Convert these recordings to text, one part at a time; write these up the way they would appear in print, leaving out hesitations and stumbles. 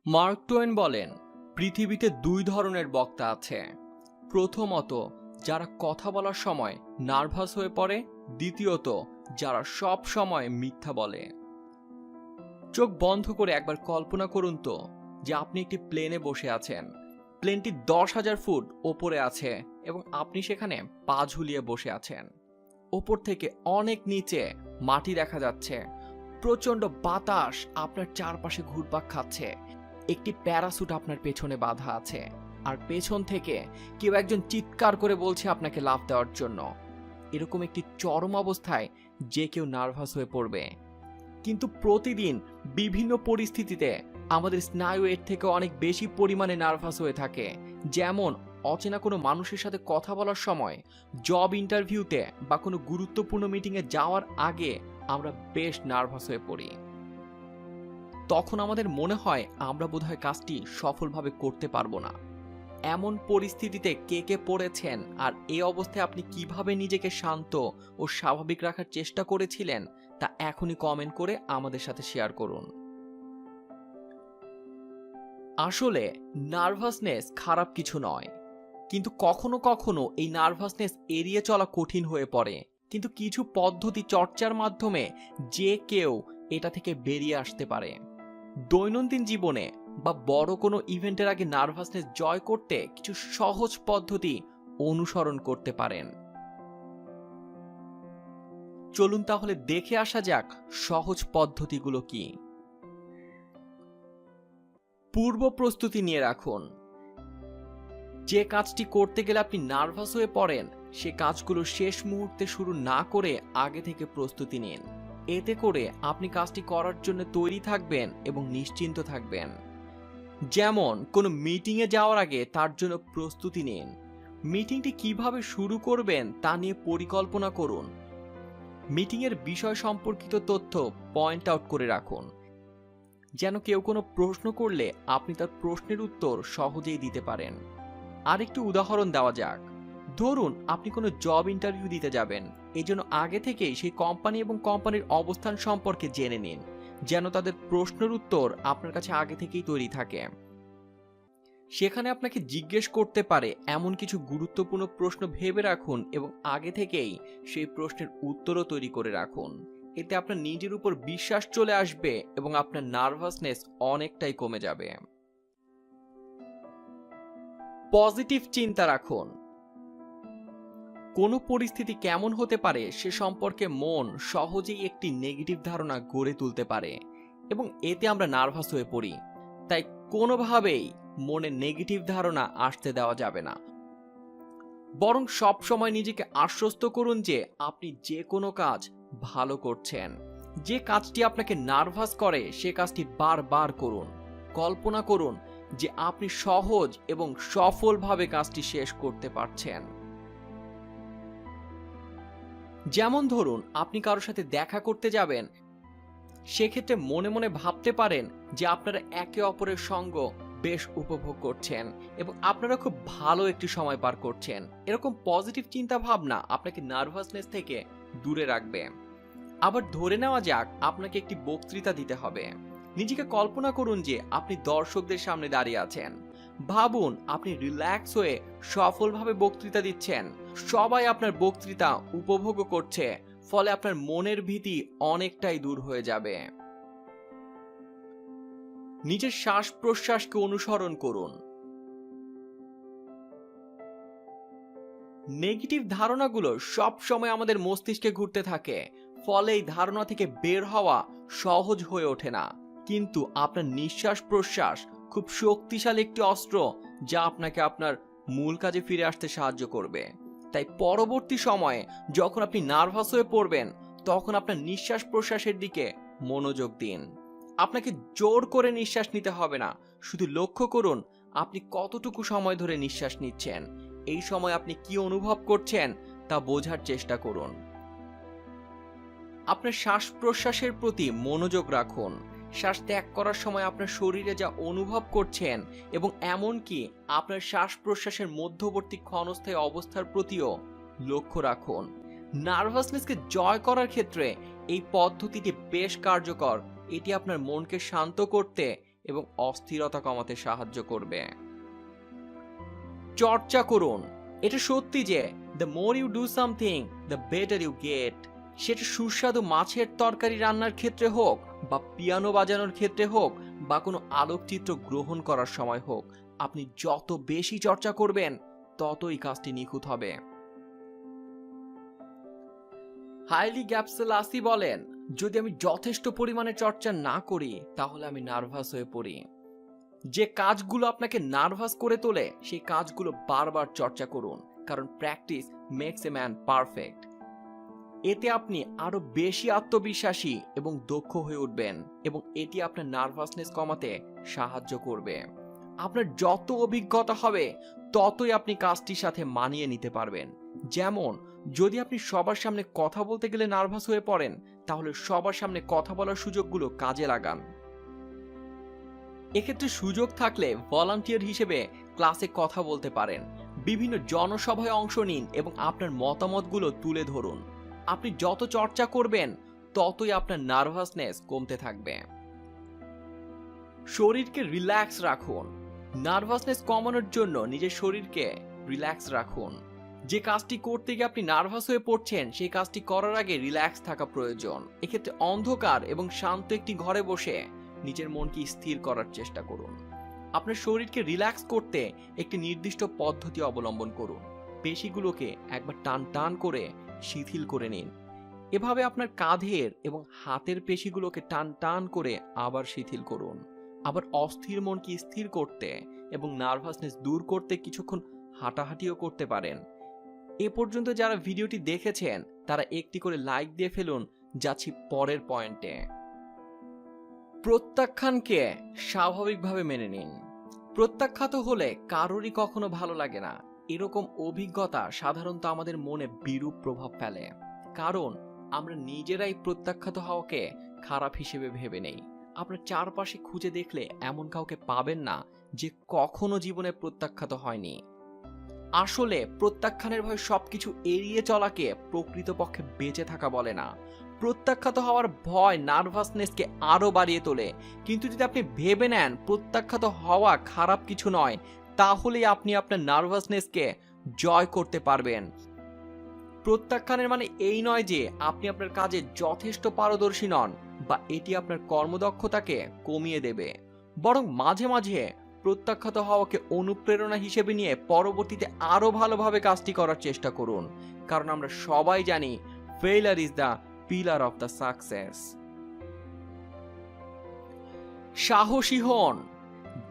Mark two one বলেন, পৃথিবীতে দুই ধরনের বক্তা আছে। প্রথমত, যারা কথা বলার সময় নার্ভাস হয়ে পড়ে। দ্বিতীয়ত, যারা সব সময় মিথ্যা বলে। চোখ বন্ধ করে একবার কল্পনা করুন তো যে আপনি একটি প্লেনে বসে আছেন। প্লেনটি 10,000 ফুট ওপরে আছে এবং আপনি সেখানে পা ঝুলিয়ে বসে আছেন। ওপর থেকে অনেক নিচে মাটি দেখা যাচ্ছে। প্রচন্ড বাতাস আপনার চারপাশে ঘুরপাক খাচ্ছে। একটি প্যারাসুট আপনার পেছনে বাঁধা আছে, আর পেছন থেকে কেউ একজন চিৎকার করে বলছে আপনাকে লাফ দেওয়ার জন্য। এরকম একটি চরম অবস্থায় যে কেউ নার্ভাস হয়ে পড়বে। কিন্তু প্রতিদিন বিভিন্ন পরিস্থিতিতে আমাদের স্নায়ু এর থেকে অনেক বেশি পরিমাণে নার্ভাস হয়ে থাকে। যেমন অচেনা কোনো মানুষের সাথে কথা বলার সময়, জব ইন্টারভিউতে বা কোনো গুরুত্বপূর্ণ মিটিংয়ে যাওয়ার আগে আমরা বেশ নার্ভাস হয়ে পড়ি। তখন আমাদের মনে হয় আমরা বোধহয় কাজটি সফলভাবে করতে পারবো না। এমন পরিস্থিতিতে কে কে পড়েছেন, আর এই অবস্থায় আপনি কিভাবে নিজেকে শান্ত ও স্বাভাবিক রাখার চেষ্টা করেছিলেন তা এখনই কমেন্ট করে আমাদের সাথে শেয়ার করুন। আসলে নার্ভাসনেস খারাপ কিছু নয়, কিন্তু কখনো কখনো এই নার্ভাসনেস এড়িয়ে চলা কঠিন হয়ে পড়ে। কিন্তু কিছু পদ্ধতি চর্চার মাধ্যমে যে কেউ এটা থেকে বেরিয়ে আসতে পারে। দৈনন্দিন জীবনে বা বড় কোনো ইভেন্টের আগে নার্ভাসনেস জয় করতে কিছু সহজ পদ্ধতি অনুসরণ করতে পারেন। চলুন তাহলে দেখে আসা যাক সহজ পদ্ধতিগুলো কি। পূর্ব প্রস্তুতি নিয়ে রাখুন। যে কাজটি করতে গেলে আপনি নার্ভাস হয়ে পড়েন, সে কাজগুলো শেষ মুহূর্তে শুরু না করে আগে থেকে প্রস্তুতি নিন। এতে করে আপনি কাজটি করার জন্য তৈরি থাকবেন এবং নিশ্চিন্ত থাকবেন। যেমন কোনো মিটিংয়ে যাওয়ার আগে তার জন্য প্রস্তুতি নিন। মিটিংটি কিভাবে শুরু করবেন তা নিয়ে পরিকল্পনা করুন। মিটিংয়ের বিষয় সম্পর্কিত তথ্য পয়েন্ট আউট করে রাখুন, যেন কেউ কোনো প্রশ্ন করলে আপনি তার প্রশ্নের উত্তর সহজেই দিতে পারেন। আরেকটু উদাহরণ দেওয়া যাক। ধরুন আপনি কোনো জব ইন্টারভিউ দিতে যাবেন। এই জন্য আগে থেকেই সেই কোম্পানি এবং কোম্পানির অবস্থান সম্পর্কে জেনে নিন, যেন তাদের প্রশ্নের উত্তর আপনার কাছে আগে থেকেই তৈরি থাকে। সেখানে আপনাকে জিজ্ঞেস করতে পারে এমন কিছু গুরুত্বপূর্ণ প্রশ্ন ভেবে রাখুন এবং আগে থেকেই সেই প্রশ্নের উত্তরও তৈরি করে রাখুন। এতে আপনার নিজের উপর বিশ্বাস চলে আসবে এবং আপনার নার্ভাসনেস অনেকটাই কমে যাবে। পজিটিভ চিন্তা রাখুন। কোনো পরিস্থিতি কেমন হতে পারে সে সম্পর্কে মন সহজেই একটি নেগেটিভ ধারণা গড়ে তুলতে পারে এবং এতে আমরা নার্ভাস হয়ে পড়ি। তাই কোনোভাবেই মনে নেগেটিভ ধারণা আসতে দেওয়া যাবে না। বরং সব সময় নিজেকে আশ্বস্ত করুন যে আপনি যে কোনো কাজ ভালো করছেন। যে কাজটি আপনাকে নার্ভাস করে সে কাজটি বারবার করুন। কল্পনা করুন যে আপনি সহজ এবং সফলভাবে কাজটি শেষ করতে পারছেন। যেমন ধরুন আপনি কারোর সাথে দেখা করতে যাবেন, সেক্ষেত্রে মনে মনে ভাবতে পারেন যে আপনারা একে অপরের সঙ্গ বেশ উপভোগ করছেন এবং আপনারা খুব ভালো একটি সময় পার করছেন। এরকম পজিটিভ চিন্তা ভাবনা আপনাকে নার্ভাসনেস থেকে দূরে রাখবে। আবার ধরে নেওয়া যাক আপনাকে একটি বক্তৃতা দিতে হবে। নিজেকে কল্পনা করুন যে আপনি দর্শকদের সামনে দাঁড়িয়ে আছেন। ভাবুন আপনি রিল্যাক্স হয়ে সফলভাবে বক্তৃতা দিচ্ছেন। সবাই আপনার বক্তৃতা উপভোগ করছে, ফলে আপনার মনের ভীতি অনেকটাই দূর হয়ে যাবে। নিজের শ্বাস প্রশ্বাসকে অনুসরণ করুন। নেগেটিভ ধারণাগুলো সব সময় আমাদের মস্তিষ্কে ঘুরতে থাকে, ফলে এই ধারণা থেকে বের হওয়া সহজ হয়ে ওঠে না। কিন্তু আপনার নিঃশ্বাস প্রশ্বাস খুব শক্তিশালী একটি অস্ত্র, যা আপনাকে আপনার মূল কাজে ফিরে আসতে সাহায্য করবে। তাই পরবর্তী সময়ে যখন আপনি নার্ভাস হয়ে পড়বেন, তখন আপনার নিঃশ্বাস প্রশ্বাসের দিকে মনোযোগ দিন। আপনাকে জোর করে নিঃশ্বাস নিতে হবে না, শুধু লক্ষ্য করুন আপনি কতটুকু সময় ধরে নিঃশ্বাস নিচ্ছেন। এই সময় আপনি কি অনুভব করছেন তা বোঝার চেষ্টা করুন। আপনার শ্বাস প্রশ্বাসের প্রতি মনোযোগ রাখুন। শ্বাস ত্যাগ করার সময় আপনার শরীরে যা অনুভব করছেন এবং এমনকি আপনার শ্বাস প্রশ্বাসের মধ্যবর্তী ক্ষণস্থায়ী অবস্থার প্রতিও লক্ষ্য রাখুন। নার্ভাসনেসকে জয় করার ক্ষেত্রে এই পদ্ধতিটি বেশ কার্যকর। এটি আপনার মনকে শান্ত করতে এবং অস্থিরতা কমাতে সাহায্য করবে। চর্চা করুন। এটা সত্যি যে the more you do something the better you get. সেটা সুস্বাদু মাছের তরকারি রান্নার ক্ষেত্রে হোক, বা পিয়ানো বাজানোর ক্ষেত্রে হোক, বা কোনো আলোকচিত্র গ্রহণ করার সময় হোক, আপনি যত বেশি চর্চা করবেন ততই কাজটি নিখুঁত হবে। হাইলি গ্যাপসেলাসি বলেন, যদি আমি যথেষ্ট পরিমাণে চর্চা না করি তাহলে আমি নার্ভাস হয়ে পড়ি। যে কাজগুলো আপনাকে নার্ভাস করে তোলে সেই কাজগুলো বারবার চর্চা করুন, কারণ practice makes a man perfect. এতে আপনি আরো বেশি আত্মবিশ্বাসী এবং দক্ষ হয়ে উঠবেন, এবং এটি আপনার নার্ভাসনেস কমাতে সাহায্য করবে। আপনার যত অভিজ্ঞতা হবে ততই আপনি কাজটির সাথে মানিয়ে নিতে পারবেন। যেমন, যদি আপনি সবার সামনে কথা বলতে গেলে নার্ভাস হয়ে পড়েন, তাহলে সবার সামনে কথা বলার সুযোগগুলো কাজে লাগান। এক্ষেত্রে সুযোগ থাকলে ভলান্টিয়ার হিসেবে ক্লাসে কথা বলতে পারেন, বিভিন্ন জনসভায় অংশ নিন এবং আপনার মতামতগুলো তুলে ধরুন। আপনি যত চর্চা করবেন ততই আপনার নার্ভাসনেস কমতে থাকবে। শরীরকে রিল্যাক্স রাখুন। নার্ভাসনেস কমানোর জন্য নিজের শরীরকে রিল্যাক্স রাখুন। যে কাজটি করতে গিয়ে আপনি নার্ভাস হয়ে পড়ছেন সেই কাজটি করার আগে রিল্যাক্স থাকা প্রয়োজন। এক্ষেত্রে অন্ধকার এবং শান্ত একটি ঘরে বসে নিজের মনকে স্থির করার চেষ্টা করুন। আপনার শরীরকে রিল্যাক্স করতে একটি নির্দিষ্ট পদ্ধতি অবলম্বন করুন। পেশিগুলোকে একবার টান টান করে শিথিল করে নিন। এভাবে আপনার কাঁধের এবং হাতের পেশিগুলোকে টান টান করে আবার শিথিল করুন। আবার অস্থির মনকে স্থির করতে এবং নার্ভাসনেস দূর করতে কিছুক্ষণ হাঁটাহাঁটিও করতে পারেন। এ পর্যন্ত যারা ভিডিওটি দেখেছেন তারা একটি করে লাইক দিয়ে ফেলুন। যাচ্ছি পরের পয়েন্টে। প্রত্যাখ্যানকে স্বাভাবিকভাবে মেনে নিন। প্রত্যাখ্যাত হলে কারোরই কখনো ভালো লাগে না। এরকম অভিজ্ঞতা সাধারণত আমাদের মনে বিরূপ প্রভাব ফেলে, কারণ আমরা নিজেরাই প্রত্যাখ্যাত হওয়াকে খারাপ হিসেবে ভেবে নেই। আপনার চারপাশে খুঁজে দেখলে এমন কাউকে পাবেন না যে কখনো জীবনে প্রত্যাখ্যাত হয়নি। আসলে প্রত্যাখ্যানের ভয় সবকিছু এড়িয়ে চলাকে প্রকৃতপক্ষে বেঁচে থাকা বলে না। প্রত্যাখ্যাত হওয়ার ভয় নার্ভাসনেসকে আরো বাড়িয়ে তোলে। কিন্তু যদি আপনি ভেবে নেন প্রত্যাখ্যাত হওয়া খারাপ কিছু নয়, তাহলেই আপনি আপনার নার্ভাসনেসকে জয় করতে পারবেন। প্রত্যাখ্যানের মানে এই নয় যে আপনি আপনার কাজে যথেষ্ট পারদর্শী নন বা এটি আপনার কর্মদক্ষতাকে কমিয়ে দেবে। বরং মাঝে মাঝে প্রত্যাখ্যাত হওয়াকে অনুপ্রেরণা হিসেবে নিয়ে পরবর্তীতে আরো ভালোভাবে কাজটি করার চেষ্টা করুন, কারণ আমরা সবাই জানি failure is the pillar of the success. সাহসী হন।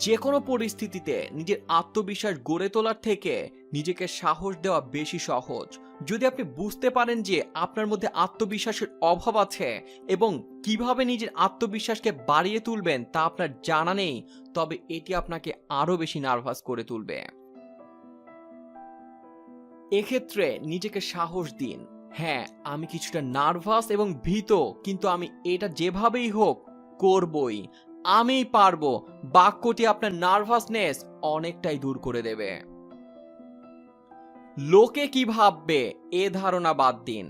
যে কোনো পরিস্থিতিতে নিজের আত্মবিশ্বাস গড়ে তোলার থেকে নিজেকে সাহস দেওয়া বেশি সহজ। যদি আপনি বুঝতে পারেন যে আপনার মধ্যে আত্মবিশ্বাসের অভাব আছে এবং কিভাবে নিজের আত্মবিশ্বাসকে বাড়িয়ে তুলবেন তা আপনার জানা নেই, তবে এটি আপনাকে আরো বেশি নার্ভাস করে তুলবে। এক্ষেত্রে নিজেকে সাহস দিন। হ্যাঁ, আমি কিছুটা নার্ভাস এবং ভীত, কিন্তু আমি এটা যেভাবেই হোক করবই। আমিই পারবো। বাক্যটি আপনার নার্ভাসনেস অনেকটাই দূর করে দেবে। লোকে কি ভাববে এ ধারণা বাদ দিন।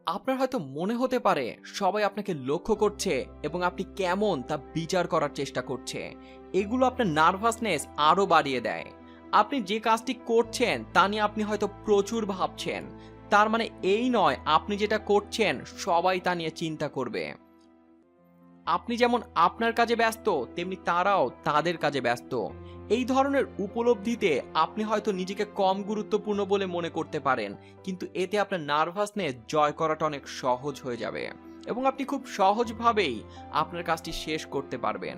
আপনার হয়তো মনে হতে পারে সবাই আপনাকে লক্ষ্য করছে এবং আপনি কেমন তা বিচার করার চেষ্টা করছে। এগুলো আপনার নার্ভাসনেস আরো বাড়িয়ে দেয়। আপনি যে কাজটি করছেন তা নিয়ে আপনি হয়তো প্রচুর ভাবছেন, তার মানে এই নয় আপনি যেটা করছেন সবাই তা নিয়ে চিন্তা করবে। আপনি যেমন আপনার কাজে ব্যস্ত তেমনি তারাও তাদের কাজে ব্যস্ত। এই ধরনের উপলব্ধিতে আপনি হয়তো নিজেকে কম গুরুত্বপূর্ণ বলে মনে করতে পারেন, কিন্তু এতে আপনার নার্ভাসনেস জয় করাটা অনেক সহজ হয়ে যাবে এবং আপনি খুব সহজভাবেই আপনার কাজটি শেষ করতে পারবেন।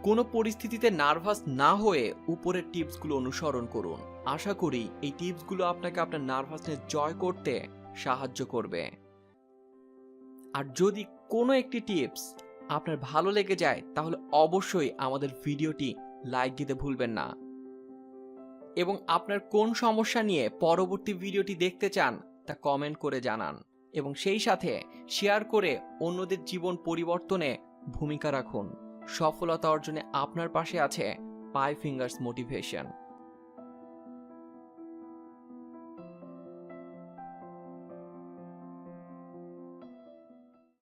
কোনো পরিস্থিতিতে নার্ভাস না হয়ে উপরের টিপসগুলো অনুসরণ করুন। আশা করি এই টিপসগুলো আপনাকে আপনার নার্ভাসনেস জয় করতে সাহায্য করবে। আর যদি কোনো একটি টিপস আপনার ভালো লেগে যায় তাহলে অবশ্যই আমাদের ভিডিওটি লাইক দিতে ভুলবেন না, এবং আপনার কোন সমস্যা নিয়ে পরবর্তী ভিডিওটি দেখতে চান তা কমেন্ট করে জানান, এবং সেই সাথে শেয়ার করে অন্যদের জীবন পরিবর্তনে ভূমিকা রাখুন। সফলতা অর্জনে আপনার পাশে আছে 5 ফিঙ্গার্স মোটিভেশন।